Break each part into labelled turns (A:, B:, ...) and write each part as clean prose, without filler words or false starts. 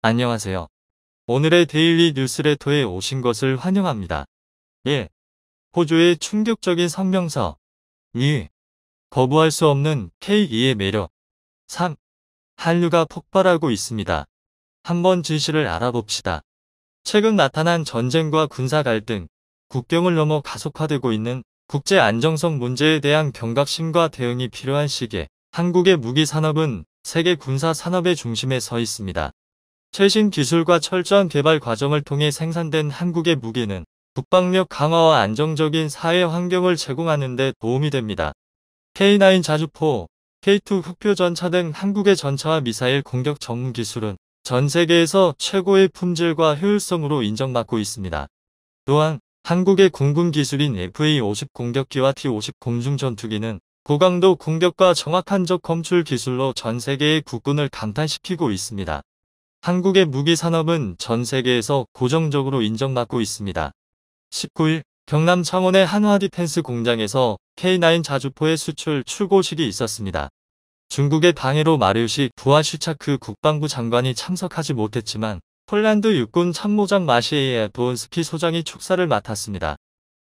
A: 안녕하세요. 오늘의 데일리 뉴스레터에 오신 것을 환영합니다. 1. 호주의 충격적인 성명서. 2. 거부할 수 없는 K2의 매력. 3. 한류가 폭발하고 있습니다. 한번 진실을 알아봅시다. 최근 나타난 전쟁과 군사 갈등, 국경을 넘어 가속화되고 있는 국제 안정성 문제에 대한 경각심과 대응이 필요한 시기에 한국의 무기 산업은 세계 군사 산업의 중심에 서 있습니다. 최신 기술과 철저한 개발 과정을 통해 생산된 한국의 무기는 국방력 강화와 안정적인 사회 환경을 제공하는 데 도움이 됩니다. K9 자주포, K2 흑표 전차 등 한국의 전차와 미사일 공격 전문 기술은 전 세계에서 최고의 품질과 효율성으로 인정받고 있습니다. 또한 한국의 공군 기술인 FA-50 공격기와 T-50 공중 전투기는 고강도 공격과 정확한 적 검출 기술로 전 세계의 국군을 강탄시키고 있습니다. 한국의 무기 산업은 전 세계에서 고정적으로 인정받고 있습니다. 19일 경남 창원의 한화디펜스 공장에서 K9 자주포의 수출 출고식이 있었습니다. 중국의 방해로 마리우시 부하슈차크 국방부 장관이 참석하지 못했지만 폴란드 육군 참모장 마시에이 도온스키 소장이 축사를 맡았습니다.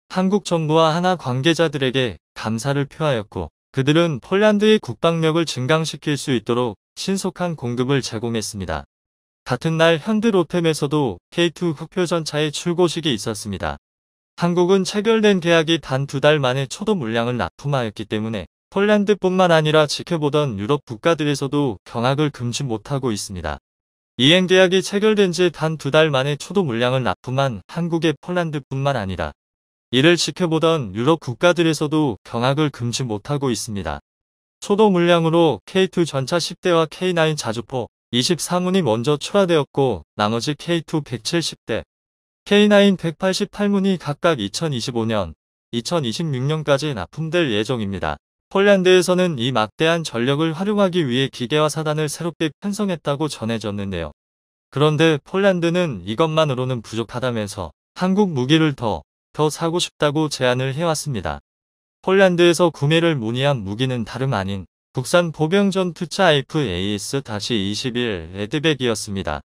A: 한국 정부와 한화 관계자들에게 감사를 표하였고 그들은 폴란드의 국방력을 증강시킬 수 있도록 신속한 공급을 제공했습니다. 같은 날 현대로템에서도 K2 흑표 전차의 출고식이 있었습니다. 한국은 체결된 계약이 단 2달 만에 초도 물량을 납품하였기 때문에 폴란드뿐만 아니라 지켜보던 유럽 국가들에서도 경악을 금치 못하고 있습니다. 이행 계약이 체결된 지 단 2달 만에 초도 물량을 납품한 한국의 폴란드뿐만 아니라 이를 지켜보던 유럽 국가들에서도 경악을 금치 못하고 있습니다. 초도 물량으로 K2 전차 10대와 K9 자주포 24문이 먼저 출하되었고 나머지 K2 170대, K9 188문이 각각 2025년, 2026년까지 납품될 예정입니다. 폴란드에서는 이 막대한 전력을 활용하기 위해 기계화 사단을 새롭게 편성했다고 전해졌는데요. 그런데 폴란드는 이것만으로는 부족하다면서 한국 무기를 더 사고 싶다고 제안을 해왔습니다. 폴란드에서 구매를 문의한 무기는 다름 아닌 국산 보병 전투차 FAS-21 레드백이었습니다.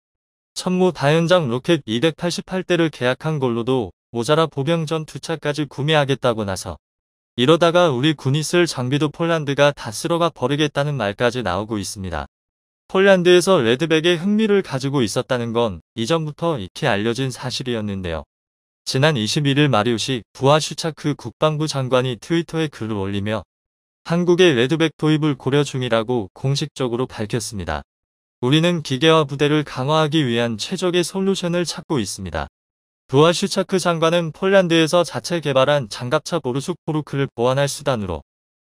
A: 천무 다연장 로켓 288대를 계약한 걸로도 모자라 보병 전투차까지 구매하겠다고 나서 이러다가 우리 군이 쓸 장비도 폴란드가 다 쓸어가 버리겠다는 말까지 나오고 있습니다. 폴란드에서 레드백에 흥미를 가지고 있었다는 건 이전부터 익히 알려진 사실이었는데요. 지난 21일 마리우시 부하슈차크 국방부 장관이 트위터에 글을 올리며 한국의 레드백 도입을 고려 중이라고 공식적으로 밝혔습니다. 우리는 기계화 부대를 강화하기 위한 최적의 솔루션을 찾고 있습니다. 부하슈차크 장관은 폴란드에서 자체 개발한 장갑차 보르숙 포르크를 보완할 수단으로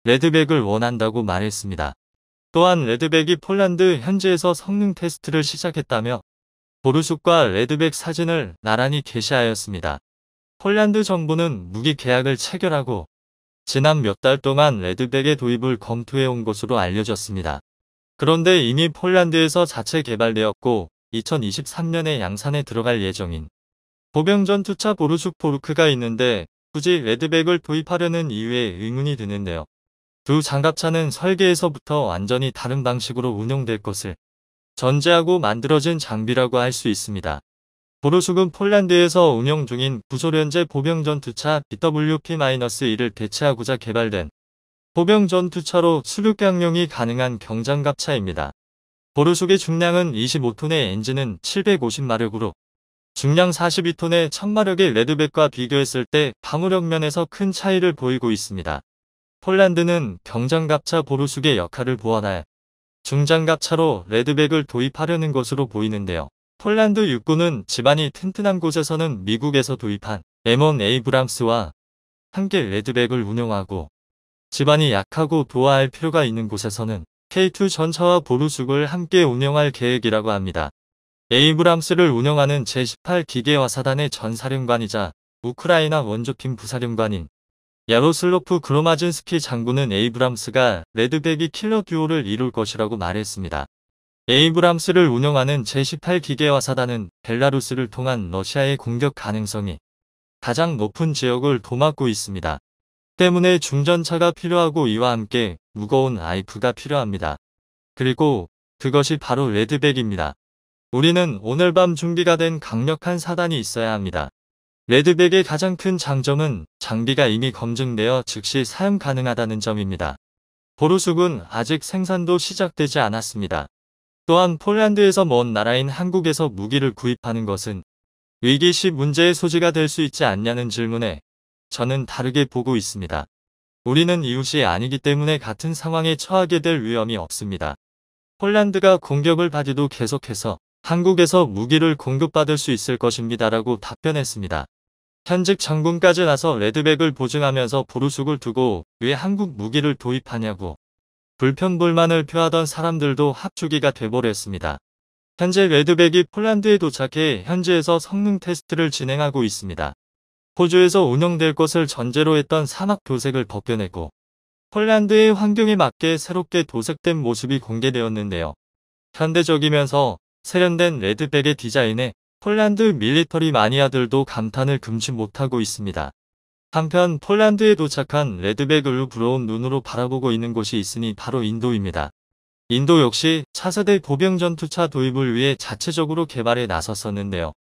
A: 레드백을 원한다고 말했습니다. 또한 레드백이 폴란드 현지에서 성능 테스트를 시작했다며 보르숙과 레드백 사진을 나란히 게시하였습니다. 폴란드 정부는 무기 계약을 체결하고 지난 몇 달 동안 레드백의 도입을 검토해온 것으로 알려졌습니다. 그런데 이미 폴란드에서 자체 개발되었고 2023년에 양산에 들어갈 예정인 보병 전투차 보르숙 포르크가 있는데 굳이 레드백을 도입하려는 이유에 의문이 드는데요. 두 장갑차는 설계에서부터 완전히 다른 방식으로 운용될 것을 전제하고 만들어진 장비라고 할 수 있습니다. 보르숙은 폴란드에서 운영 중인 구소련제 보병 전투차 BWP-1을 대체하고자 개발된 보병 전투차로 수륙경용이 가능한 경장갑차입니다. 보르숙의 중량은 25톤의 엔진은 750마력으로 중량 42톤의 1000마력의 레드백과 비교했을 때 방어력 면에서 큰 차이를 보이고 있습니다. 폴란드는 경장갑차 보르숙의 역할을 보완할 중장갑차로 레드백을 도입하려는 것으로 보이는데요. 폴란드 육군은 지반이 튼튼한 곳에서는 미국에서 도입한 M1 에이브람스와 함께 레드백을 운용하고 지반이 약하고 도하할 필요가 있는 곳에서는 K2 전차와 보르숙을 함께 운영할 계획이라고 합니다. 에이브람스를 운영하는 제18 기계화사단의 전 사령관이자 우크라이나 원조팀 부사령관인 야로슬로프 그로마진스키 장군은 에이브람스가 레드백이 킬러 듀오를 이룰 것이라고 말했습니다. 에이브람스를 운영하는 제18 기계화사단은 벨라루스를 통한 러시아의 공격 가능성이 가장 높은 지역을 도맡고 있습니다. 때문에 중전차가 필요하고 이와 함께 무거운 아이프가 필요합니다. 그리고 그것이 바로 레드백입니다. 우리는 오늘 밤 준비가 된 강력한 사단이 있어야 합니다. 레드백의 가장 큰 장점은 장비가 이미 검증되어 즉시 사용 가능하다는 점입니다. 보루숙은 아직 생산도 시작되지 않았습니다. 또한 폴란드에서 먼 나라인 한국에서 무기를 구입하는 것은 위기 시 문제의 소지가 될 수 있지 않냐는 질문에 저는 다르게 보고 있습니다. 우리는 이웃이 아니기 때문에 같은 상황에 처하게 될 위험이 없습니다. 폴란드가 공격을 받아도 계속해서 한국에서 무기를 공급받을 수 있을 것입니다라고 답변했습니다. 현직 장군까지 나서 레드백을 보증하면서 보루숙을 두고 왜 한국 무기를 도입하냐고 불평불만을 표하던 사람들도 합주기가 돼버렸습니다. 현재 레드백이 폴란드에 도착해 현지에서 성능 테스트를 진행하고 있습니다. 호주에서 운영될 것을 전제로 했던 산악 도색을 벗겨내고 폴란드의 환경에 맞게 새롭게 도색된 모습이 공개되었는데요. 현대적이면서 세련된 레드백의 디자인에 폴란드 밀리터리 마니아들도 감탄을 금치 못하고 있습니다. 한편 폴란드에 도착한 레드백을 부러운 눈으로 바라보고 있는 곳이 있으니 바로 인도입니다. 인도 역시 차세대 보병 전투차 도입을 위해 자체적으로 개발에 나섰었는데요.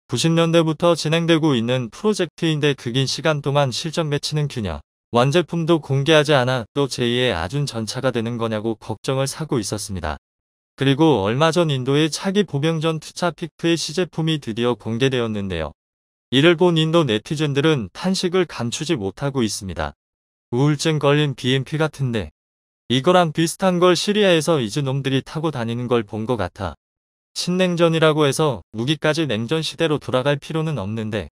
A: 90년대부터 진행되고 있는 프로젝트인데 그 긴 시간 동안 실전 매치는 균형, 완제품도 공개하지 않아 또 제2의 아준 전차가 되는 거냐고 걱정을 사고 있었습니다. 그리고 얼마 전 인도의 차기 보병전 투차 피크의 시제품이 드디어 공개되었는데요. 이를 본 인도 네티즌들은 탄식을 감추지 못하고 있습니다. 우울증 걸린 BMP 같은데 이거랑 비슷한 걸 시리아에서 이즈놈들이 타고 다니는 걸 본 것 같아. 신냉전이라고 해서 무기까지 냉전 시대로 돌아갈 필요는 없는데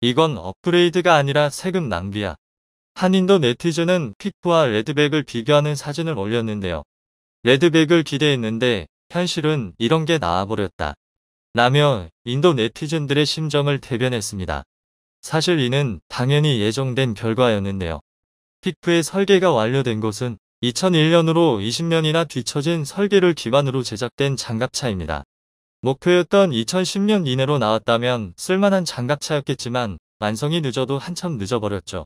A: 이건 업그레이드가 아니라 세금 낭비야. 한 인도 네티즌은 픽프와 레드백을 비교하는 사진을 올렸는데요. 레드백을 기대했는데 현실은 이런 게 나와버렸다. 라며 인도 네티즌들의 심정을 대변했습니다. 사실 이는 당연히 예정된 결과였는데요. 픽프의 설계가 완료된 것은 2001년으로 20년이나 뒤처진 설계를 기반으로 제작된 장갑차입니다. 목표였던 2010년 이내로 나왔다면 쓸만한 장갑차였겠지만 완성이 늦어도 한참 늦어버렸죠.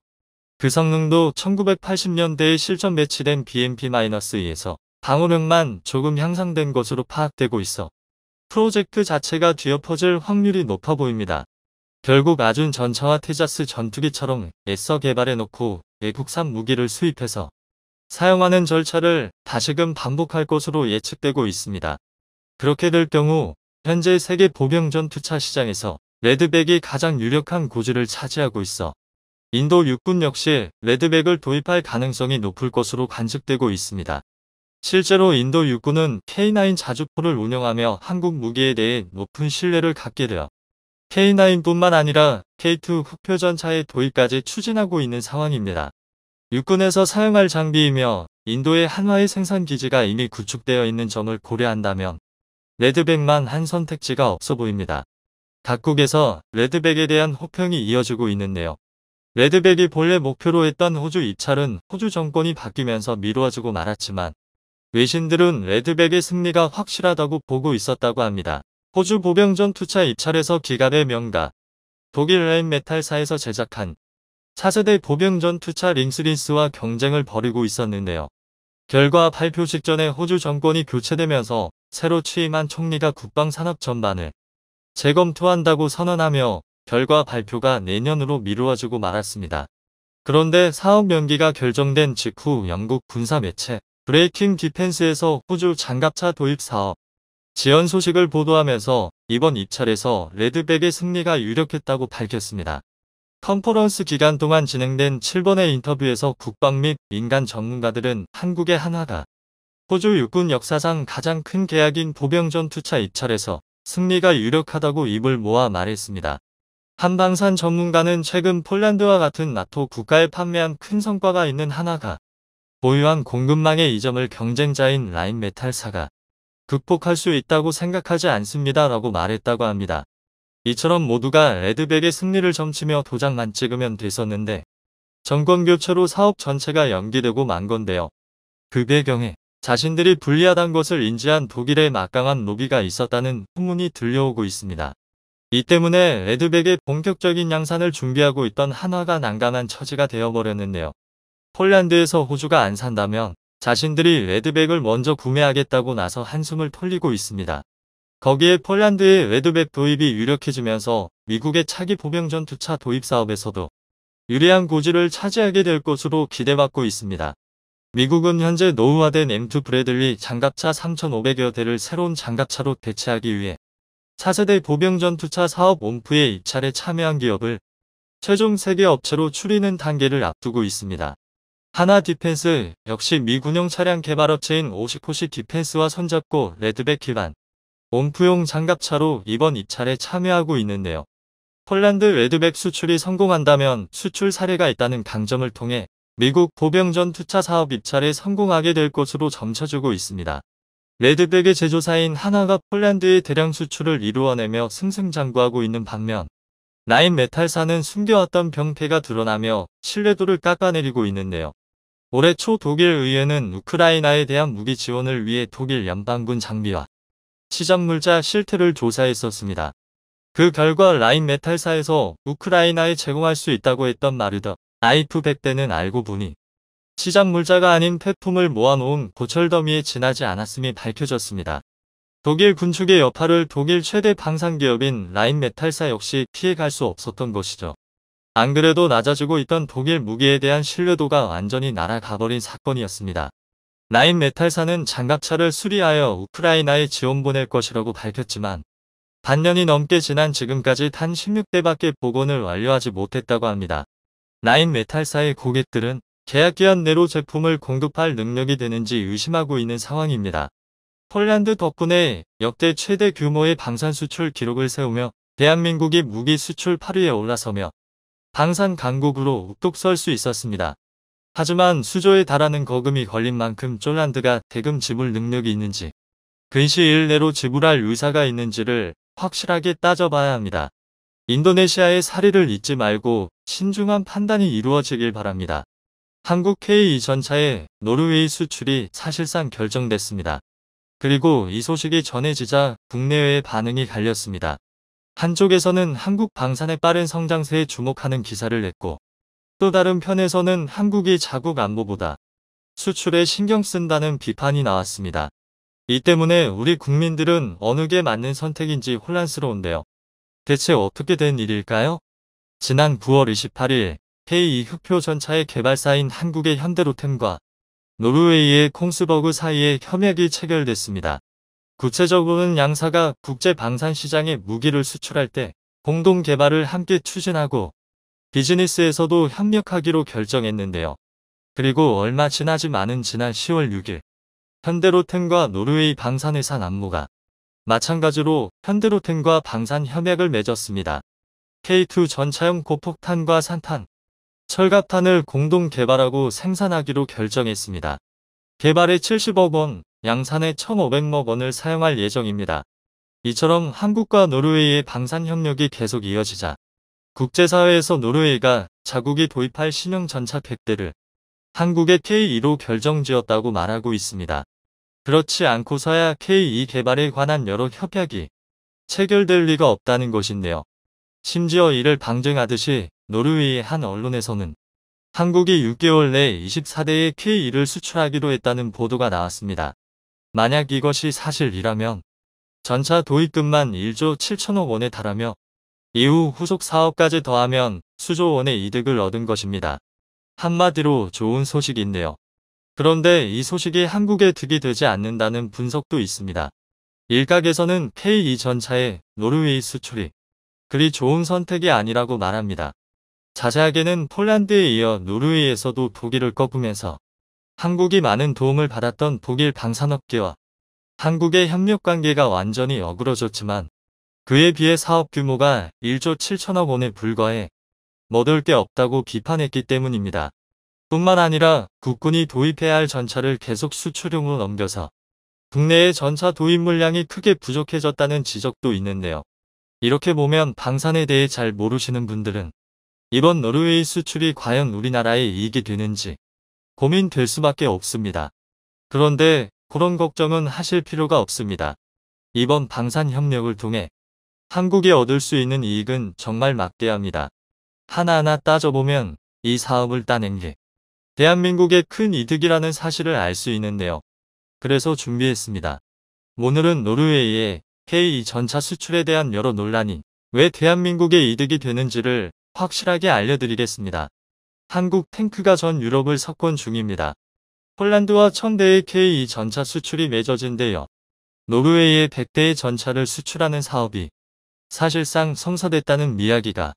A: 그 성능도 1980년대에 실전 배치된 BMP-2에서 방어력만 조금 향상된 것으로 파악되고 있어 프로젝트 자체가 뒤엎어질 확률이 높아 보입니다. 결국 아준 전차와 테자스 전투기처럼 애써 개발해놓고 외국산 무기를 수입해서 사용하는 절차를 다시금 반복할 것으로 예측되고 있습니다. 그렇게 될 경우 현재 세계 보병 전투차 시장에서 레드백이 가장 유력한 고지를 차지하고 있어 인도 육군 역시 레드백을 도입할 가능성이 높을 것으로 관측되고 있습니다. 실제로 인도 육군은 K9 자주포를 운영하며 한국 무기에 대해 높은 신뢰를 갖게 되어 K9뿐만 아니라 K2 흑표전차의 도입까지 추진하고 있는 상황입니다. 육군에서 사용할 장비이며 인도의 한화의 생산기지가 이미 구축되어 있는 점을 고려한다면 레드백만 한 선택지가 없어 보입니다. 각국에서 레드백에 대한 호평이 이어지고 있는데요. 레드백이 본래 목표로 했던 호주 입찰은 호주 정권이 바뀌면서 미루어지고 말았지만 외신들은 레드백의 승리가 확실하다고 보고 있었다고 합니다. 호주 보병전 투차 입찰에서 기갑의 명가, 독일 라인메탈사에서 제작한 차세대 보병전 투차 링스린스와 경쟁을 벌이고 있었는데요. 결과 발표 직전에 호주 정권이 교체되면서 새로 취임한 총리가 국방산업 전반을 재검토한다고 선언하며 결과 발표가 내년으로 미루어지고 말았습니다. 그런데 사업 연기가 결정된 직후 영국 군사 매체 브레이킹 디펜스에서 호주 장갑차 도입 사업 지연 소식을 보도하면서 이번 입찰에서 레드백의 승리가 유력했다고 밝혔습니다. 컨퍼런스 기간 동안 진행된 7번의 인터뷰에서 국방 및 민간 전문가들은 한국의 한화가 호주 육군 역사상 가장 큰 계약인 보병전 투차 입찰에서 승리가 유력하다고 입을 모아 말했습니다. 한방산 전문가는 최근 폴란드와 같은 나토 국가에 판매한 큰 성과가 있는 한화가 보유한 공급망의 이점을 경쟁자인 라인메탈사가 극복할 수 있다고 생각하지 않습니다. 라고 말했다고 합니다. 이처럼 모두가 레드백의 승리를 점치며 도장만 찍으면 됐었는데 정권 교체로 사업 전체가 연기되고 만 건데요. 그 배경에 자신들이 불리하다는 것을 인지한 독일의 막강한 로비가 있었다는 후문이 들려오고 있습니다. 이 때문에 레드백의 본격적인 양산을 준비하고 있던 한화가 난감한 처지가 되어버렸는데요. 폴란드에서 호주가 안 산다면 자신들이 레드백을 먼저 구매하겠다고 나서 한숨을 돌리고 있습니다. 거기에 폴란드의 레드백 도입이 유력해지면서 미국의 차기 보병 전투차 도입 사업에서도 유리한 고지를 차지하게 될 것으로 기대받고 있습니다. 미국은 현재 노후화된 M2 브래들리 장갑차 3,500여 대를 새로운 장갑차로 대체하기 위해 차세대 보병 전투차 사업 옴프에 입찰에 참여한 기업을 최종 세계 업체로 추리는 단계를 앞두고 있습니다. 하나 디펜스 역시 미 군용 차량 개발업체인 오시포시 디펜스와 손잡고 레드백 기반 옴프용 장갑차로 이번 입찰에 참여하고 있는데요. 폴란드 레드백 수출이 성공한다면 수출 사례가 있다는 강점을 통해 미국 보병 전투차 사업 입찰에 성공하게 될 것으로 점쳐주고 있습니다. 레드백의 제조사인 하나가 폴란드의 대량 수출을 이루어내며 승승장구하고 있는 반면 라인메탈사는 숨겨왔던 병폐가 드러나며 신뢰도를 깎아내리고 있는데요. 올해 초 독일 의회는 우크라이나에 대한 무기 지원을 위해 독일 연방군 장비와 시전물자 실태를 조사했었습니다. 그 결과 라인메탈사에서 우크라이나에 제공할 수 있다고 했던 마르더 IF 100대는 알고 보니 시전물자가 아닌 폐품을 모아놓은 고철더미에 지나지 않았음이 밝혀졌습니다. 독일 군축의 여파를 독일 최대 방산기업인 라인메탈사 역시 피해갈 수 없었던 것이죠. 안 그래도 낮아지고 있던 독일 무기에 대한 신뢰도가 완전히 날아가버린 사건이었습니다. 라인메탈사는 장갑차를 수리하여 우크라이나에 지원 보낼 것이라고 밝혔지만 반년이 넘게 지난 지금까지 단 16대밖에 복원을 완료하지 못했다고 합니다. 라인메탈사의 고객들은 계약기한 내로 제품을 공급할 능력이 되는지 의심하고 있는 상황입니다. 폴란드 덕분에 역대 최대 규모의 방산 수출 기록을 세우며 대한민국이 무기 수출 8위에 올라서며 방산 강국으로 우뚝 설 수 있었습니다. 하지만 수조에 달하는 거금이 걸린 만큼 폴란드가 대금 지불 능력이 있는지 근시일 내로 지불할 의사가 있는지를 확실하게 따져봐야 합니다. 인도네시아의 사례를 잊지 말고 신중한 판단이 이루어지길 바랍니다. 한국 K2 전차의 노르웨이 수출이 사실상 결정됐습니다. 그리고 이 소식이 전해지자 국내외의 반응이 갈렸습니다. 한쪽에서는 한국 방산의 빠른 성장세에 주목하는 기사를 냈고 또 다른 편에서는 한국이 자국 안보보다 수출에 신경 쓴다는 비판이 나왔습니다. 이 때문에 우리 국민들은 어느 게 맞는 선택인지 혼란스러운데요. 대체 어떻게 된 일일까요? 지난 9월 28일 K2 흑표 전차의 개발사인 한국의 현대로템과 노르웨이의 콩스버그 사이에 협약이 체결됐습니다. 구체적으로는 양사가 국제 방산 시장에 무기를 수출할 때 공동 개발을 함께 추진하고 비즈니스에서도 협력하기로 결정했는데요. 그리고 얼마 지나지 않은 지난 10월 6일 현대로템과 노르웨이 방산회사 남무가 마찬가지로 현대로템과 방산 협약을 맺었습니다. K2 전차용 고폭탄과 산탄, 철갑탄을 공동 개발하고 생산하기로 결정했습니다. 개발에 70억 원, 양산에 1,500억 원을 사용할 예정입니다. 이처럼 한국과 노르웨이의 방산 협력이 계속 이어지자 국제사회에서 노르웨이가 자국이 도입할 신형 전차 100대를 한국의 K2로 결정지었다고 말하고 있습니다. 그렇지 않고서야 K2 개발에 관한 여러 협약이 체결될 리가 없다는 것인데요. 심지어 이를 방증하듯이 노르웨이의 한 언론에서는 한국이 6개월 내 24대의 K2를 수출하기로 했다는 보도가 나왔습니다. 만약 이것이 사실이라면 전차 도입금만 1조 7천억 원에 달하며 이후 후속 사업까지 더하면 수조 원의 이득을 얻은 것입니다. 한마디로 좋은 소식인데요. 그런데 이 소식이 한국에 득이 되지 않는다는 분석도 있습니다. 일각에서는 K2 전차의 노르웨이 수출이 그리 좋은 선택이 아니라고 말합니다. 자세하게는 폴란드에 이어 노르웨이에서도 독일을 꺾으면서 한국이 많은 도움을 받았던 독일 방산업계와 한국의 협력관계가 완전히 어그러졌지만 그에 비해 사업 규모가 1조 7천억 원에 불과해 먹을 게 없다고 비판했기 때문입니다. 뿐만 아니라 국군이 도입해야 할 전차를 계속 수출용으로 넘겨서 국내의 전차 도입 물량이 크게 부족해졌다는 지적도 있는데요. 이렇게 보면 방산에 대해 잘 모르시는 분들은 이번 노르웨이 수출이 과연 우리나라에 이익이 되는지 고민될 수밖에 없습니다. 그런데 그런 걱정은 하실 필요가 없습니다. 이번 방산 협력을 통해 한국이 얻을 수 있는 이익은 정말 막대합니다. 하나하나 따져보면 이 사업을 따낸 게 대한민국의 큰 이득이라는 사실을 알 수 있는데요. 그래서 준비했습니다. 오늘은 노르웨이의 K2 전차 수출에 대한 여러 논란이 왜 대한민국에 이득이 되는지를 확실하게 알려드리겠습니다. 한국 탱크가 전 유럽을 석권 중입니다. 폴란드와 1000대의 K2 전차 수출이 맺어진데요. 노르웨이에 100대의 전차를 수출하는 사업이 사실상 성사됐다는 이야기가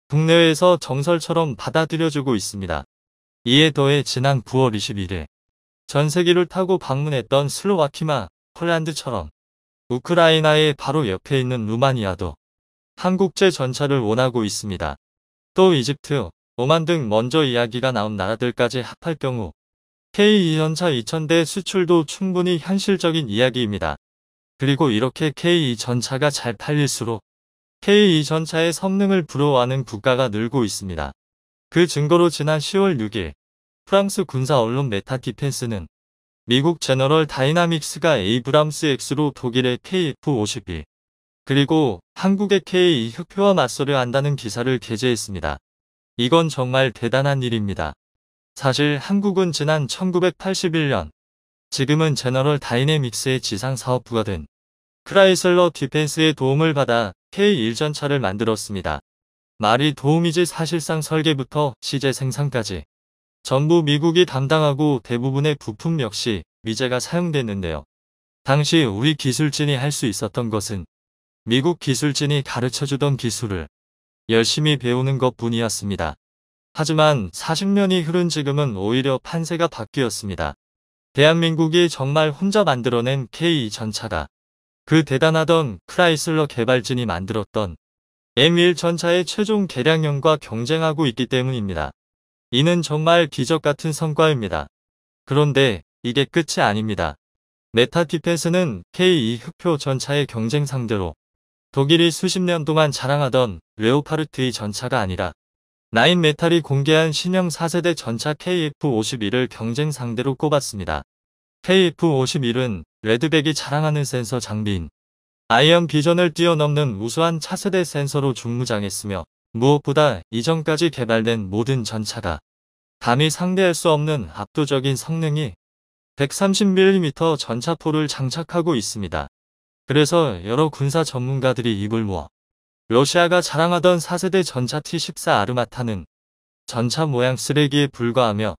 A: 국내외에서 정설처럼 받아들여지고 있습니다. 이에 더해 지난 9월 21일 전세기를 타고 방문했던 슬로와키아, 폴란드처럼 우크라이나의 바로 옆에 있는 루마니아도 한국제 전차를 원하고 있습니다. 또 이집트, 오만 등 먼저 이야기가 나온 나라들까지 합할 경우 K2 전차 2000대 수출도 충분히 현실적인 이야기입니다. 그리고 이렇게 K2 전차가 잘 팔릴수록 K2 전차의 성능을 부러워하는 국가가 늘고 있습니다. 그 증거로 지난 10월 6일 프랑스 군사 언론 메타 디펜스는 미국 제너럴 다이나믹스가 에이브람스 X로 독일의 KF-51 그리고 한국의 K2 흑표와 맞서려 한다는 기사를 게재했습니다. 이건 정말 대단한 일입니다. 사실 한국은 지난 1981년 지금은 제너럴 다이내믹스의 지상사업부가 된 크라이슬러 디펜스의 도움을 받아 K1 전차를 만들었습니다. 말이 도움이지 사실상 설계부터 시제 생산까지 전부 미국이 담당하고 대부분의 부품 역시 미제가 사용됐는데요. 당시 우리 기술진이 할 수 있었던 것은 미국 기술진이 가르쳐주던 기술을 열심히 배우는 것뿐이었습니다. 하지만 40년이 흐른 지금은 오히려 판세가 바뀌었습니다. 대한민국이 정말 혼자 만들어낸 K2 전차가 그 대단하던 크라이슬러 개발진이 만들었던 M1 전차의 최종 개량형과 경쟁하고 있기 때문입니다. 이는 정말 기적 같은 성과입니다. 그런데 이게 끝이 아닙니다. 메타 디펜스는 K2 흑표 전차의 경쟁 상대로 독일이 수십 년 동안 자랑하던 레오파르트 2 전차가 아니라 나인메탈이 공개한 신형 4세대 전차 KF-51을 경쟁 상대로 꼽았습니다. KF-51은 레드백이 자랑하는 센서 장비인 아이언 비전을 뛰어넘는 우수한 차세대 센서로 중무장했으며 무엇보다 이전까지 개발된 모든 전차가 감히 상대할 수 없는 압도적인 성능이 130mm 전차포를 장착하고 있습니다. 그래서 여러 군사 전문가들이 입을 모아 러시아가 자랑하던 4세대 전차 T-14 아르마타는 전차 모양 쓰레기에 불과하며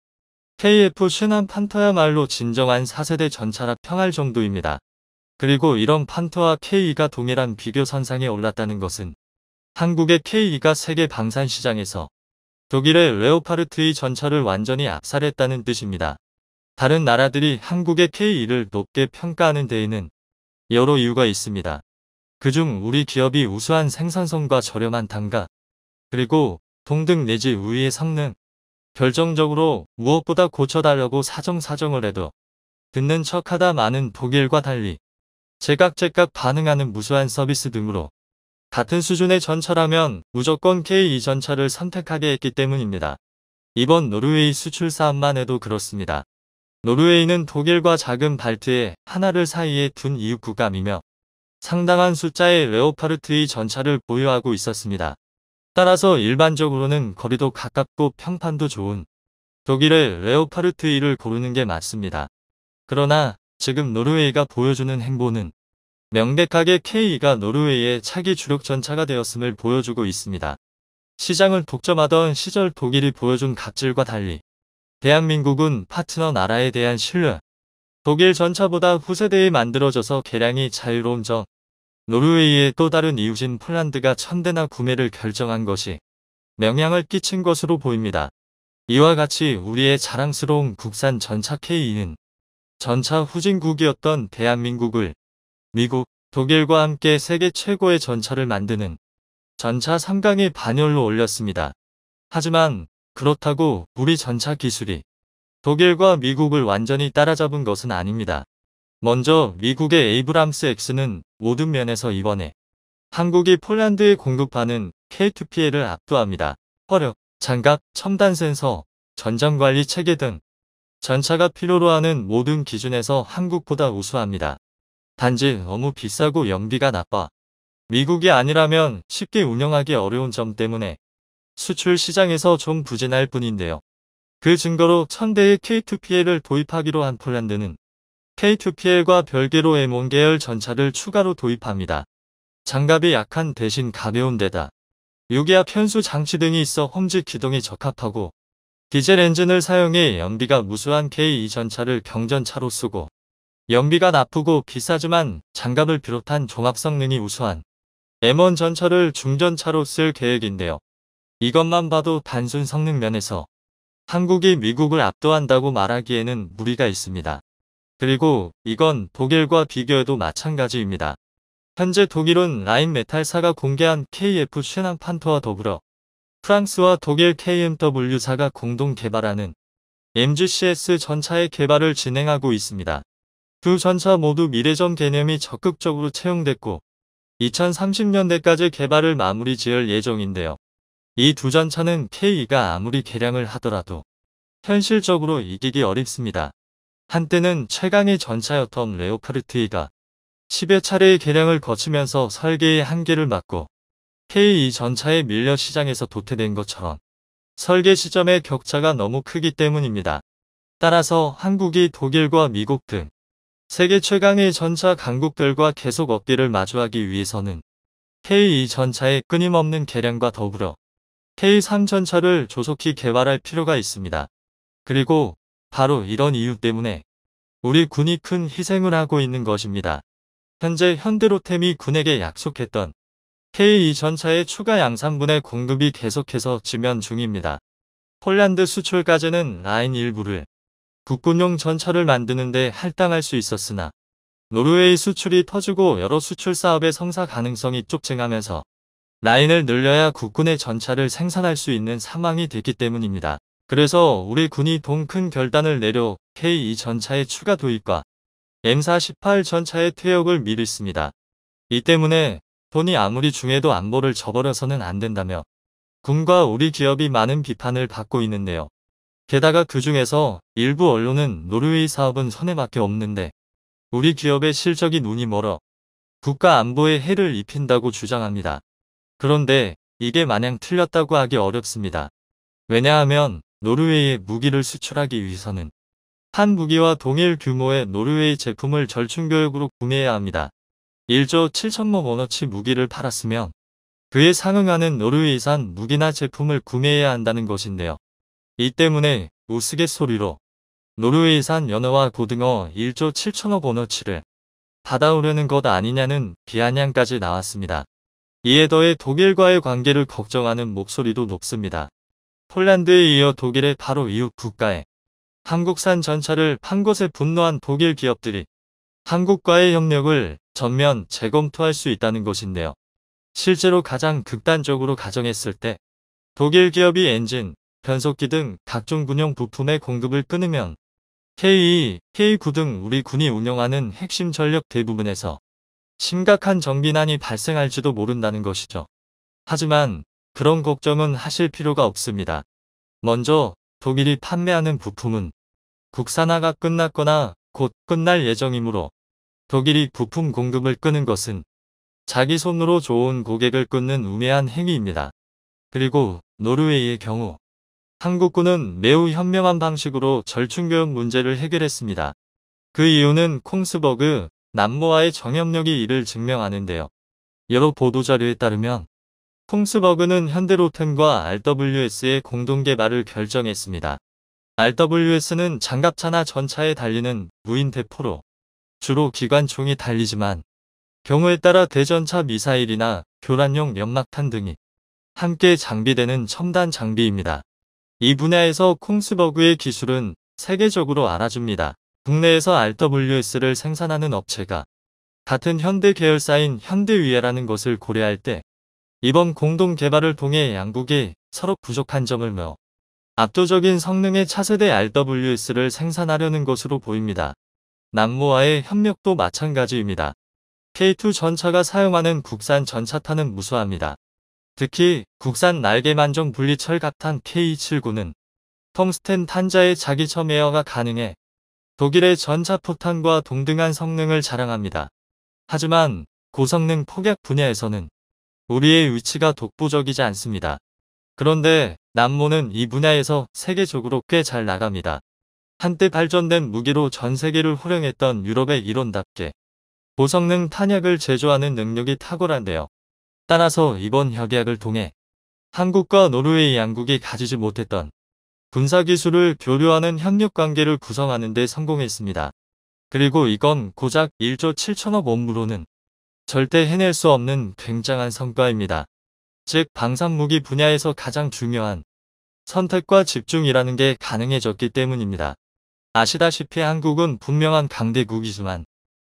A: KF 슈난 판터야말로 진정한 4세대 전차라 평할 정도입니다. 그리고 이런 판터와 K2가 동일한 비교 선상에 올랐다는 것은 한국의 K2가 세계 방산 시장에서 독일의 레오파르트 2 전차를 완전히 압살했다는 뜻입니다. 다른 나라들이 한국의 K2를 높게 평가하는 데에는 여러 이유가 있습니다. 그중 우리 기업이 우수한 생산성과 저렴한 단가, 그리고 동등 내지 우위의 성능, 결정적으로 무엇보다 고쳐달라고 사정을 해도 듣는 척하다 많은 독일과 달리 제각제각 반응하는 무수한 서비스 등으로 같은 수준의 전차라면 무조건 K2 전차를 선택하게 했기 때문입니다. 이번 노르웨이 수출 사업만 해도 그렇습니다. 노르웨이는 독일과 작은 발트의 하나를 사이에 둔 이웃 국가이며 상당한 숫자의 레오파르트 2 전차를 보유하고 있었습니다. 따라서 일반적으로는 거리도 가깝고 평판도 좋은 독일의 레오파르트 2를 고르는 게 맞습니다. 그러나 지금 노르웨이가 보여주는 행보는 명백하게 K2가 노르웨이의 차기 주력 전차가 되었음을 보여주고 있습니다. 시장을 독점하던 시절 독일이 보여준 갑질과 달리 대한민국은 파트너 나라에 대한 신뢰, 독일 전차보다 후세대에 만들어져서 개량이 자유로운 점, 노르웨이의 또 다른 이웃인 폴란드가 1000대나 구매를 결정한 것이 영향을 끼친 것으로 보입니다. 이와 같이 우리의 자랑스러운 국산 전차 K2는 전차 후진국이었던 대한민국을 미국, 독일과 함께 세계 최고의 전차를 만드는 전차 3강의 반열로 올렸습니다. 하지만 그렇다고 우리 전차 기술이 독일과 미국을 완전히 따라잡은 것은 아닙니다. 먼저 미국의 에이브람스 X는 모든 면에서 이번에 한국이 폴란드에 공급하는 K2PL을 압도합니다. 화력, 장갑, 첨단 센서, 전장관리 체계 등 전차가 필요로 하는 모든 기준에서 한국보다 우수합니다. 단지 너무 비싸고 연비가 나빠 미국이 아니라면 쉽게 운영하기 어려운 점 때문에 수출 시장에서 좀 부진할 뿐인데요. 그 증거로 1000대의 K2PL을 도입하기로 한 폴란드는 K2PL과 별개로 M1 계열 전차를 추가로 도입합니다. 장갑이 약한 대신 가벼운 데다 유기압 현수 장치 등이 있어 홈즈 기동에 적합하고 디젤 엔진을 사용해 연비가 무수한 K2 전차를 경전차로 쓰고 연비가 나쁘고 비싸지만 장갑을 비롯한 종합 성능이 우수한 M1 전차를 중전차로 쓸 계획인데요. 이것만 봐도 단순 성능 면에서 한국이 미국을 압도한다고 말하기에는 무리가 있습니다. 그리고 이건 독일과 비교해도 마찬가지입니다. 현재 독일은 라인메탈사가 공개한 KF 쉐낭판토와 더불어 프랑스와 독일 KMW사가 공동 개발하는 MGCS 전차의 개발을 진행하고 있습니다. 두 전차 모두 미래전 개념이 적극적으로 채용됐고 2030년대까지 개발을 마무리 지을 예정인데요. 이 두 전차는 K2가 아무리 개량을 하더라도 현실적으로 이기기 어렵습니다. 한때는 최강의 전차였던 레오파르트 2가 10여 차례의 개량을 거치면서 설계의 한계를 맞고 K2 전차에 밀려 시장에서 도태된 것처럼 설계 시점의 격차가 너무 크기 때문입니다. 따라서 한국이 독일과 미국 등 세계 최강의 전차 강국들과 계속 어깨를 마주하기 위해서는 K2 전차의 끊임없는 개량과 더불어 K3 전차를 조속히 개발할 필요가 있습니다. 그리고 바로 이런 이유 때문에 우리 군이 큰 희생을 하고 있는 것입니다. 현재 현대로템이 군에게 약속했던 K2 전차의 추가 양산분의 공급이 계속해서 지면 중입니다. 폴란드 수출까지는 라인 일부를 국군용 전차를 만드는 데 할당할 수 있었으나 노르웨이 수출이 터지고 여러 수출 사업의 성사 가능성이 쪽증하면서 라인을 늘려야 국군의 전차를 생산할 수 있는 상황이 됐기 때문입니다. 그래서 우리 군이 돈 큰 결단을 내려 K2 전차의 추가 도입과 M48 전차의 퇴역을 미뤘습니다. 이 때문에 돈이 아무리 중해도 안보를 저버려서는 안 된다며 군과 우리 기업이 많은 비판을 받고 있는데요. 게다가 그 중에서 일부 언론은 노르웨이 사업은 손해밖에 없는데 우리 기업의 실적이 눈이 멀어 국가 안보에 해를 입힌다고 주장합니다. 그런데 이게 마냥 틀렸다고 하기 어렵습니다. 왜냐하면 노르웨이에 무기를 수출하기 위해서는 한 무기와 동일 규모의 노르웨이 제품을 절충교역으로 구매해야 합니다. 1조 7천억 원어치 무기를 팔았으면 그에 상응하는 노르웨이산 무기나 제품을 구매해야 한다는 것인데요. 이 때문에 우스갯소리로 노르웨이산 연어와 고등어 1조 7천억 원어치를 받아오려는 것 아니냐는 비아냥까지 나왔습니다. 이에 더해 독일과의 관계를 걱정하는 목소리도 높습니다. 폴란드에 이어 독일의 바로 이웃 국가에 한국산 전차를 판 것에 분노한 독일 기업들이 한국과의 협력을 전면 재검토할 수 있다는 것인데요. 실제로 가장 극단적으로 가정했을 때 독일 기업이 엔진, 변속기 등 각종 군용 부품의 공급을 끊으면 K2, K9 등 우리 군이 운영하는 핵심 전력 대부분에서 심각한 정비난이 발생할지도 모른다는 것이죠. 하지만 그런 걱정은 하실 필요가 없습니다. 먼저 독일이 판매하는 부품은 국산화가 끝났거나 곧 끝날 예정이므로 독일이 부품 공급을 끄는 것은 자기 손으로 좋은 고객을 끊는 우매한 행위입니다. 그리고 노르웨이의 경우 한국군은 매우 현명한 방식으로 절충교역 문제를 해결했습니다. 그 이유는 콩스버그, 남모와의 정협력이 이를 증명하는데요. 여러 보도자료에 따르면 콩스버그는 현대로템과 RWS의 공동개발을 결정했습니다. RWS는 장갑차나 전차에 달리는 무인 대포로 주로 기관총이 달리지만 경우에 따라 대전차 미사일이나 교란용 연막탄 등이 함께 장비되는 첨단 장비입니다. 이 분야에서 콩스버그의 기술은 세계적으로 알아줍니다. 국내에서 RWS를 생산하는 업체가 같은 현대 계열사인 현대위해라는 것을 고려할 때 이번 공동 개발을 통해 양국이 서로 부족한 점을 메워 압도적인 성능의 차세대 RWS를 생산하려는 것으로 보입니다. 남모와의 협력도 마찬가지입니다. K2 전차가 사용하는 국산 전차탄은 무수합니다. 특히 국산 날개만정 분리철 각탄 K279는 텅스텐 탄자의 자기첨 에어가 가능해 독일의 전차포탄과 동등한 성능을 자랑합니다. 하지만 고성능 폭약 분야에서는 우리의 위치가 독보적이지 않습니다. 그런데 남모는 이 분야에서 세계적으로 꽤 잘 나갑니다. 한때 발전된 무기로 전 세계를 호령했던 유럽의 이론답게 고성능 탄약을 제조하는 능력이 탁월한데요. 따라서 이번 협약을 통해 한국과 노르웨이 양국이 가지지 못했던 군사기술을 교류하는 협력관계를 구성하는 데 성공했습니다. 그리고 이건 고작 1조 7천억 원무로는 절대 해낼 수 없는 굉장한 성과입니다. 즉 방산무기 분야에서 가장 중요한 선택과 집중이라는 게 가능해졌기 때문입니다. 아시다시피 한국은 분명한 강대국이지만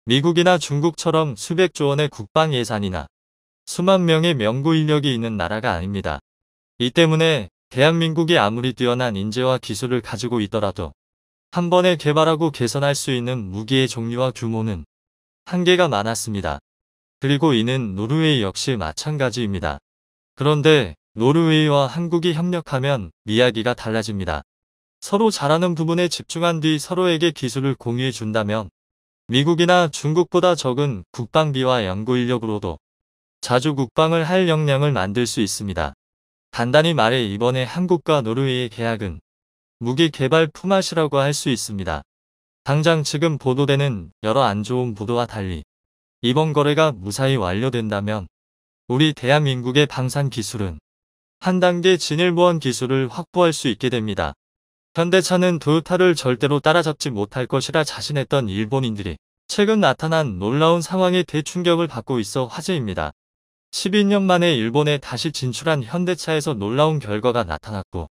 A: 미국이나 중국처럼 수백조 원의 국방 예산이나 수만 명의 명구 인력이 있는 나라가 아닙니다. 이 때문에 대한민국이 아무리 뛰어난 인재와 기술을 가지고 있더라도 한 번에 개발하고 개선할 수 있는 무기의 종류와 규모는 한계가 많았습니다. 그리고 이는 노르웨이 역시 마찬가지입니다. 그런데 노르웨이와 한국이 협력하면 이야기가 달라집니다. 서로 잘하는 부분에 집중한 뒤 서로에게 기술을 공유해 준다면 미국이나 중국보다 적은 국방비와 연구 인력으로도 자주 국방을 할 역량을 만들 수 있습니다. 간단히 말해 이번에 한국과 노르웨이의 계약은 무기 개발 품앗이라고 할 수 있습니다. 당장 지금 보도되는 여러 안 좋은 보도와 달리 이번 거래가 무사히 완료된다면 우리 대한민국의 방산 기술은 한 단계 진일보한 기술을 확보할 수 있게 됩니다. 현대차는 토요타를 절대로 따라잡지 못할 것이라 자신했던 일본인들이 최근 나타난 놀라운 상황에 대충격을 받고 있어 화제입니다. 12년 만에 일본에 다시 진출한 현대차에서 놀라운 결과가 나타났고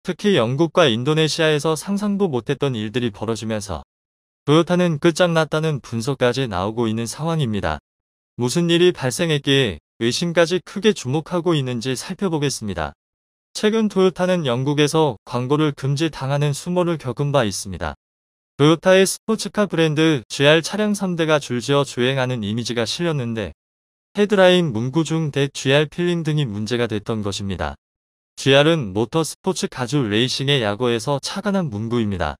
A: 특히 영국과 인도네시아에서 상상도 못했던 일들이 벌어지면서 토요타는 끝장났다는 분석까지 나오고 있는 상황입니다. 무슨 일이 발생했기에 외신까지 크게 주목하고 있는지 살펴보겠습니다. 최근 토요타는 영국에서 광고를 금지당하는 수모를 겪은 바 있습니다. 토요타의 스포츠카 브랜드 GR 차량 3대가 줄지어 주행하는 이미지가 실렸는데 헤드라인 문구 중 대 GR 필름 등이 문제가 됐던 것입니다. GR은 모터스포츠 가주 레이싱의 약어에서 차관한 문구입니다.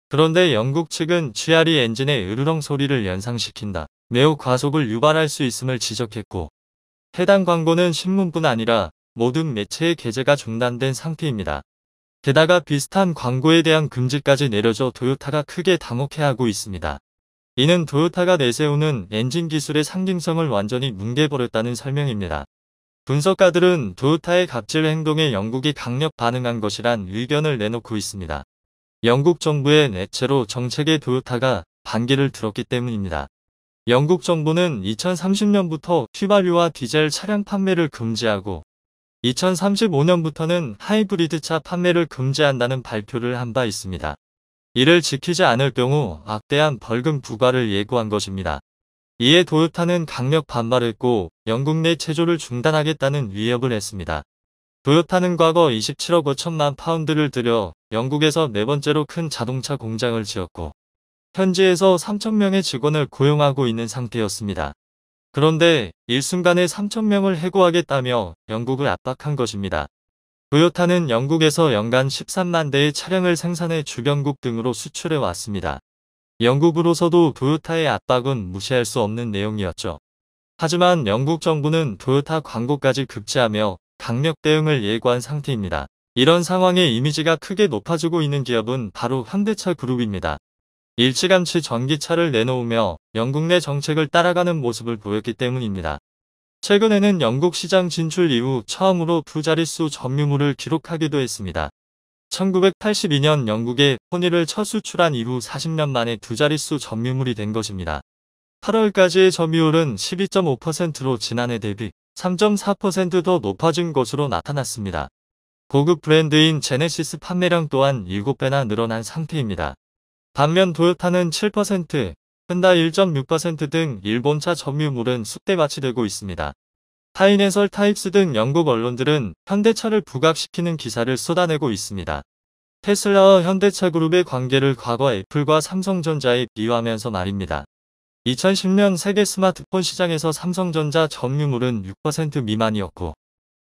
A: 그런데 영국 측은 GR이 엔진의 으르렁 소리를 연상시킨다. 매우 과속을 유발할 수 있음을 지적했고 해당 광고는 신문뿐 아니라 모든 매체의 게재가 중단된 상태입니다. 게다가 비슷한 광고에 대한 금지까지 내려져 토요타가 크게 당혹해하고 있습니다. 이는 토요타가 내세우는 엔진 기술의 상징성을 완전히 뭉개버렸다는 설명입니다. 분석가들은 토요타의 갑질 행동에 영국이 강력 반응한 것이란 의견을 내놓고 있습니다. 영국 정부의 내체로 정책에 토요타가 반기를 들었기 때문입니다. 영국 정부는 2030년부터 휘발유와 디젤 차량 판매를 금지하고 2035년부터는 하이브리드차 판매를 금지한다는 발표를 한 바 있습니다. 이를 지키지 않을 경우 막대한 벌금 부과를 예고한 것입니다. 이에 토요타는 강력 반발했고 영국 내 제조를 중단하겠다는 위협을 했습니다. 토요타는 과거 27억 5천만 파운드를 들여 영국에서 네 번째로 큰 자동차 공장을 지었고 현지에서 3,000명의 직원을 고용하고 있는 상태였습니다. 그런데 일순간에 3,000명을 해고하겠다며 영국을 압박한 것입니다. 토요타는 영국에서 연간 13만 대의 차량을 생산해 주변국 등으로 수출해 왔습니다. 영국으로서도 토요타의 압박은 무시할 수 없는 내용이었죠. 하지만 영국 정부는 토요타 광고까지 급제하며 강력 대응을 예고한 상태입니다. 이런 상황에 이미지가 크게 높아지고 있는 기업은 바로 현대차 그룹입니다. 일찌감치 전기차를 내놓으며 영국 내 정책을 따라가는 모습을 보였기 때문입니다. 최근에는 영국 시장 진출 이후 처음으로 두 자릿수 점유물을 기록하기도 했습니다. 1982년 영국에 포니를 첫 수출한 이후 40년 만에 두 자릿수 점유물이 된 것입니다. 8월까지의 점유율은 12.5%로 지난해 대비 3.4% 더 높아진 것으로 나타났습니다. 고급 브랜드인 제네시스 판매량 또한 7배나 늘어난 상태입니다. 반면 토요타는 7%, 혼다 1.6% 등 일본차 점유물은 쑥대밭이 되고 있습니다. 타인해설 타입스 등 영국 언론들은 현대차를 부각시키는 기사를 쏟아내고 있습니다. 테슬라와 현대차 그룹의 관계를 과거 애플과 삼성전자에 비유하면서 말입니다. 2010년 세계 스마트폰 시장에서 삼성전자 점유물은 6% 미만이었고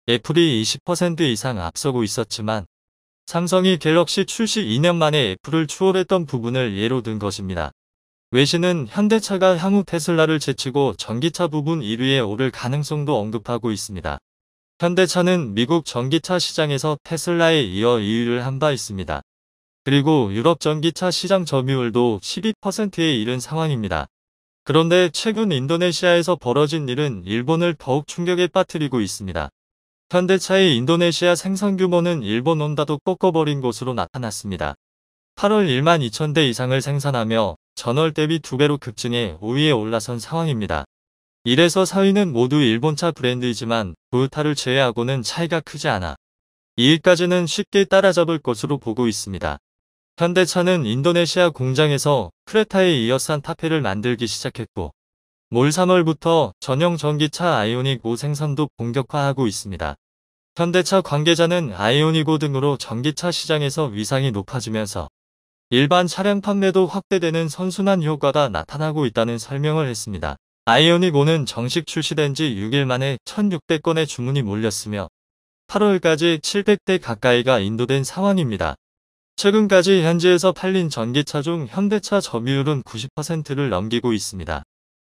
A: 애플이 20% 이상 앞서고 있었지만 삼성이 갤럭시 출시 2년 만에 애플을 추월했던 부분을 예로 든 것입니다. 외신은 현대차가 향후 테슬라를 제치고 전기차 부분 1위에 오를 가능성도 언급하고 있습니다. 현대차는 미국 전기차 시장에서 테슬라에 이어 2위를 한 바 있습니다. 그리고 유럽 전기차 시장 점유율도 12%에 이른 상황입니다. 그런데 최근 인도네시아에서 벌어진 일은 일본을 더욱 충격에 빠뜨리고 있습니다. 현대차의 인도네시아 생산 규모는 일본 혼다도 꺾어버린 것으로 나타났습니다. 8월 1만 2천 대 이상을 생산하며 전월 대비 2배로 급증해 5위에 올라선 상황입니다. 1에서 4위는 모두 일본차 브랜드이지만 토요타를 제외하고는 차이가 크지 않아 2위까지는 쉽게 따라잡을 것으로 보고 있습니다. 현대차는 인도네시아 공장에서 크레타에 이어 산타페를 만들기 시작했고 올 3월부터 전용 전기차 아이오닉 5 생산도 본격화하고 있습니다. 현대차 관계자는 아이오닉 5 등으로 전기차 시장에서 위상이 높아지면서 일반 차량 판매도 확대되는 선순환 효과가 나타나고 있다는 설명을 했습니다. 아이오닉 5는 정식 출시된 지 6일 만에 1,600건의 주문이 몰렸으며 8월까지 700대 가까이가 인도된 상황입니다. 최근까지 현지에서 팔린 전기차 중 현대차 점유율은 90%를 넘기고 있습니다.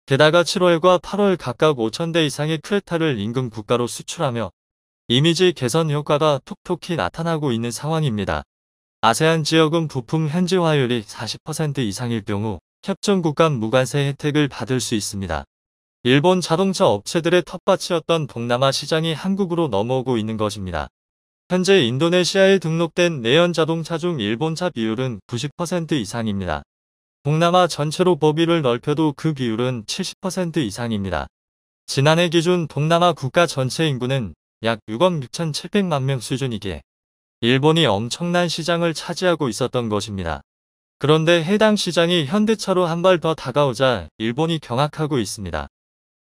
A: 게다가 7월과 8월 각각 5,000대 이상의 크레타를 인근 국가로 수출하며 이미지 개선 효과가 톡톡히 나타나고 있는 상황입니다. 아세안 지역은 부품 현지화율이 40% 이상일 경우 협정국 간 무관세 혜택을 받을 수 있습니다. 일본 자동차 업체들의 텃밭이었던 동남아 시장이 한국으로 넘어오고 있는 것입니다. 현재 인도네시아에 등록된 내연 자동차 중 일본차 비율은 90% 이상입니다. 동남아 전체로 범위를 넓혀도 그 비율은 70% 이상입니다. 지난해 기준 동남아 국가 전체 인구는 약 6억 6,700만 명 수준이기에 일본이 엄청난 시장을 차지하고 있었던 것입니다. 그런데 해당 시장이 현대차로 한 발 더 다가오자 일본이 경악하고 있습니다.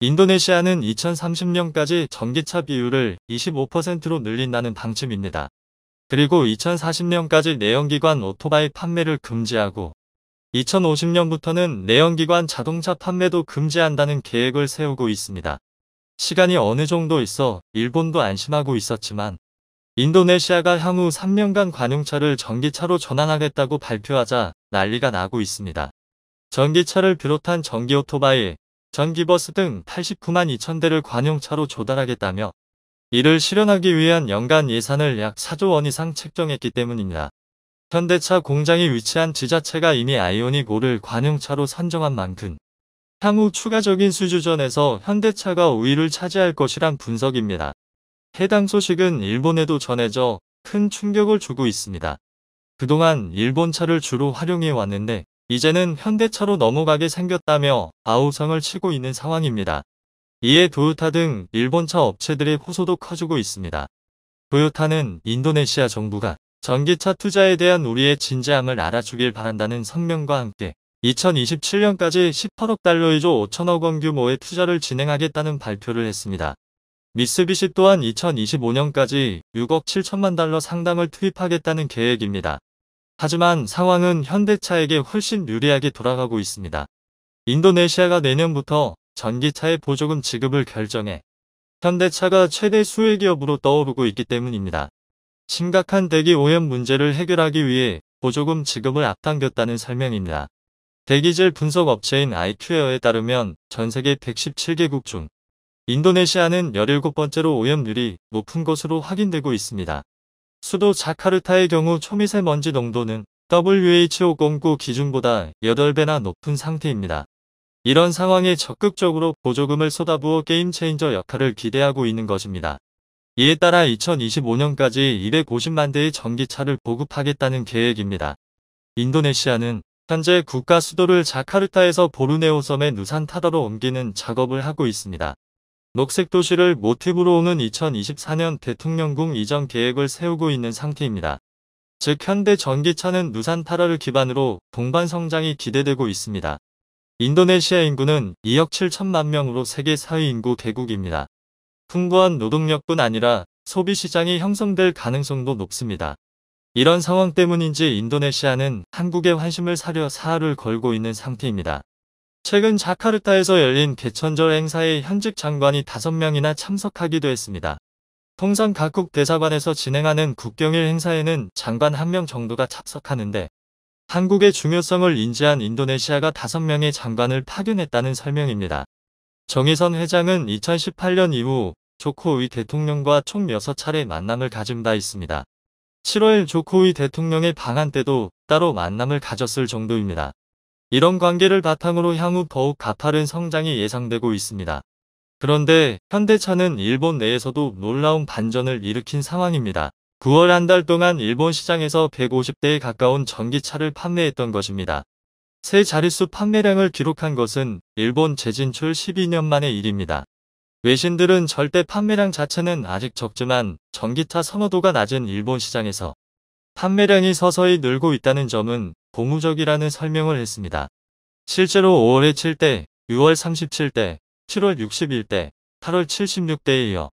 A: 인도네시아는 2030년까지 전기차 비율을 25%로 늘린다는 방침입니다. 그리고 2040년까지 내연기관 오토바이 판매를 금지하고 2050년부터는 내연기관 자동차 판매도 금지한다는 계획을 세우고 있습니다. 시간이 어느 정도 있어 일본도 안심하고 있었지만 인도네시아가 향후 3년간 관용차를 전기차로 전환하겠다고 발표하자 난리가 나고 있습니다. 전기차를 비롯한 전기 오토바이, 전기버스 등 89만 2천 대를 관용차로 조달하겠다며 이를 실현하기 위한 연간 예산을 약 4조 원 이상 책정했기 때문입니다. 현대차 공장이 위치한 지자체가 이미 아이오닉 5를 관용차로 선정한 만큼 향후 추가적인 수주전에서 현대차가 우위를 차지할 것이란 분석입니다. 해당 소식은 일본에도 전해져 큰 충격을 주고 있습니다. 그동안 일본차를 주로 활용해 왔는데 이제는 현대차로 넘어가게 생겼다며 아우성을 치고 있는 상황입니다. 이에 토요타 등 일본차 업체들의 호소도 커지고 있습니다. 토요타는 인도네시아 정부가 전기차 투자에 대한 우리의 진지함을 알아주길 바란다는 성명과 함께 2027년까지 18억 달러이죠 5천억 원 규모의 투자를 진행하겠다는 발표를 했습니다. 미쓰비시 또한 2025년까지 6억 7천만 달러 상당을 투입하겠다는 계획입니다. 하지만 상황은 현대차에게 훨씬 유리하게 돌아가고 있습니다. 인도네시아가 내년부터 전기차의 보조금 지급을 결정해 현대차가 최대 수혜기업으로 떠오르고 있기 때문입니다. 심각한 대기 오염 문제를 해결하기 위해 보조금 지급을 앞당겼다는 설명입니다. 대기질 분석 업체인 IQ에어에 따르면 전 세계 117개국 중 인도네시아는 17번째로 오염률이 높은 것으로 확인되고 있습니다. 수도 자카르타의 경우 초미세먼지 농도는 WHO 공고 기준보다 8배나 높은 상태입니다. 이런 상황에 적극적으로 보조금을 쏟아부어 게임 체인저 역할을 기대하고 있는 것입니다. 이에 따라 2025년까지 250만 대의 전기차를 보급하겠다는 계획입니다. 인도네시아는 현재 국가 수도를 자카르타에서 보르네오 섬의 누산타라로 옮기는 작업을 하고 있습니다. 녹색 도시를 모티브로 오는 2024년 대통령궁 이전 계획을 세우고 있는 상태입니다. 즉 현대 전기차는 누산타라를 기반으로 동반 성장이 기대되고 있습니다. 인도네시아 인구는 2억 7천만 명으로 세계 4위 인구 대국입니다. 풍부한 노동력뿐 아니라 소비시장이 형성될 가능성도 높습니다. 이런 상황 때문인지 인도네시아는 한국의 환심을 사려 사활을 걸고 있는 상태입니다. 최근 자카르타에서 열린 개천절 행사에 현직 장관이 5명이나 참석하기도 했습니다. 통상 각국 대사관에서 진행하는 국경일 행사에는 장관 1명 정도가 참석하는데 한국의 중요성을 인지한 인도네시아가 5명의 장관을 파견했다는 설명입니다. 정의선 회장은 2018년 이후 조코의 대통령과 총 6차례 만남을 가진 바 있습니다. 7월 조코위 대통령의 방한 때도 따로 만남을 가졌을 정도입니다. 이런 관계를 바탕으로 향후 더욱 가파른 성장이 예상되고 있습니다. 그런데 현대차는 일본 내에서도 놀라운 반전을 일으킨 상황입니다. 9월 한 달 동안 일본 시장에서 150대에 가까운 전기차를 판매했던 것입니다. 세 자릿수 판매량을 기록한 것은 일본 재진출 12년 만의 일입니다. 외신들은 절대 판매량 자체는 아직 적지만 전기차 선호도가 낮은 일본 시장에서 판매량이 서서히 늘고 있다는 점은 고무적이라는 설명을 했습니다. 실제로 5월에 7대, 6월 37대, 7월 61대, 8월 76대에 이어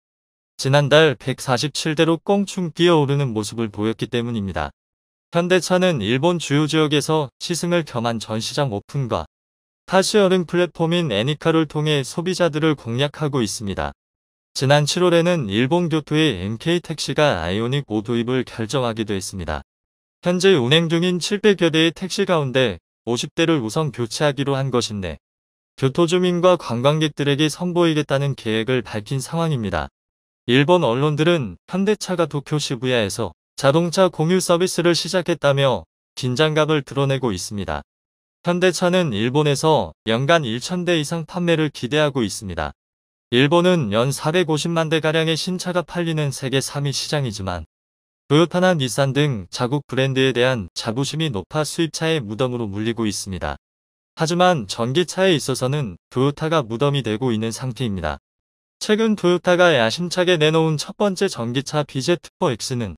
A: 지난달 147대로 껑충 뛰어오르는 모습을 보였기 때문입니다. 현대차는 일본 주요 지역에서 시승을 겸한 전시장 오픈과 카시어링 플랫폼인 애니카를 통해 소비자들을 공략하고 있습니다. 지난 7월에는 일본 교토의 NK택시가 아이오닉 5 도입을 결정하기도 했습니다. 현재 운행 중인 700여 대의 택시 가운데 50대를 우선 교체하기로 한 것인데 교토 주민과 관광객들에게 선보이겠다는 계획을 밝힌 상황입니다. 일본 언론들은 현대차가 도쿄 시부야에서 자동차 공유 서비스를 시작했다며 긴장감을 드러내고 있습니다. 현대차는 일본에서 연간 1,000대 이상 판매를 기대하고 있습니다. 일본은 연 450만 대가량의 신차가 팔리는 세계 3위 시장이지만 토요타나 닛산 등 자국 브랜드에 대한 자부심이 높아 수입차의 무덤으로 물리고 있습니다. 하지만 전기차에 있어서는 토요타가 무덤이 되고 있는 상태입니다. 최근 토요타가 야심차게 내놓은 첫 번째 전기차 BZ4X는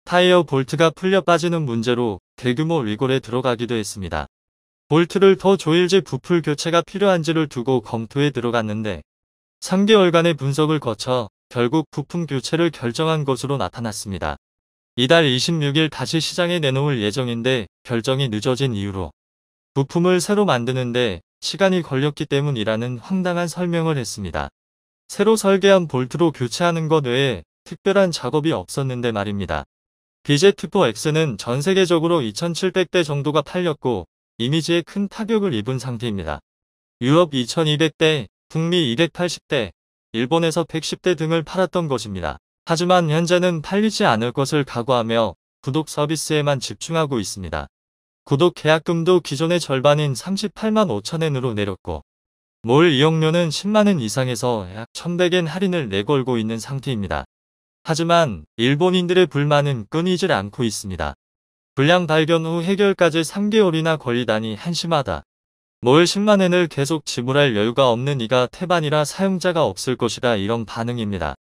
A: 타이어 볼트가 풀려 빠지는 문제로 대규모 리콜에 들어가기도 했습니다. 볼트를 더 조일지 부풀 교체가 필요한지를 두고 검토에 들어갔는데 3개월간의 분석을 거쳐 결국 부품 교체를 결정한 것으로 나타났습니다. 이달 26일 다시 시장에 내놓을 예정인데 결정이 늦어진 이유로 부품을 새로 만드는데 시간이 걸렸기 때문이라는 황당한 설명을 했습니다. 새로 설계한 볼트로 교체하는 것 외에 특별한 작업이 없었는데 말입니다. BZ4X는 전 세계적으로 2,700대 정도가 팔렸고 이미지에 큰 타격을 입은 상태입니다. 유럽 2,200대, 북미 280대, 일본에서 110대 등을 팔았던 것입니다. 하지만 현재는 팔리지 않을 것을 각오하며 구독 서비스에만 집중하고 있습니다. 구독 계약금도 기존의 절반인 38만 5천엔으로 내렸고 몰 이용료는 10만엔 이상에서 약 1,100엔 할인을 내걸고 있는 상태입니다. 하지만 일본인들의 불만은 끊이질 않고 있습니다. 불량 발견 후 해결까지 3개월이나 걸리다니 한심하다. 몰 10만엔을 계속 지불할 여유가 없는 이가 태반이라 사용자가 없을 것이다 이런 반응입니다.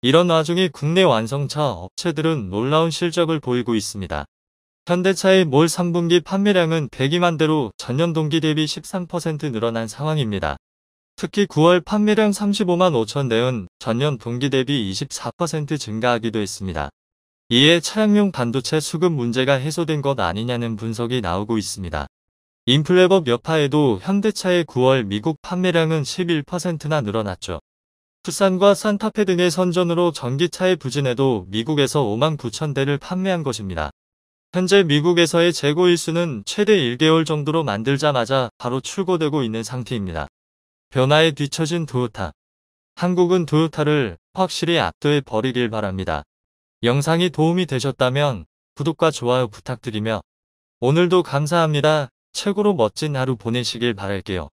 A: 이런 와중에 국내 완성차 업체들은 놀라운 실적을 보이고 있습니다. 현대차의 몰 3분기 판매량은 102만 대로 전년 동기 대비 13% 늘어난 상황입니다. 특히 9월 판매량 35만 5천 대은 전년 동기 대비 24% 증가하기도 했습니다. 이에 차량용 반도체 수급 문제가 해소된 것 아니냐는 분석이 나오고 있습니다. 인플레법 여파에도 현대차의 9월 미국 판매량은 11%나 늘어났죠. 투싼과 산타페 등의 선전으로 전기차의 부진에도 미국에서 5만 9천 대를 판매한 것입니다. 현재 미국에서의 재고 일수는 최대 1개월 정도로 만들자마자 바로 출고되고 있는 상태입니다. 변화에 뒤처진 토요타. 한국은 토요타를 확실히 압도해 버리길 바랍니다. 영상이 도움이 되셨다면 구독과 좋아요 부탁드리며 오늘도 감사합니다. 최고로 멋진 하루 보내시길 바랄게요.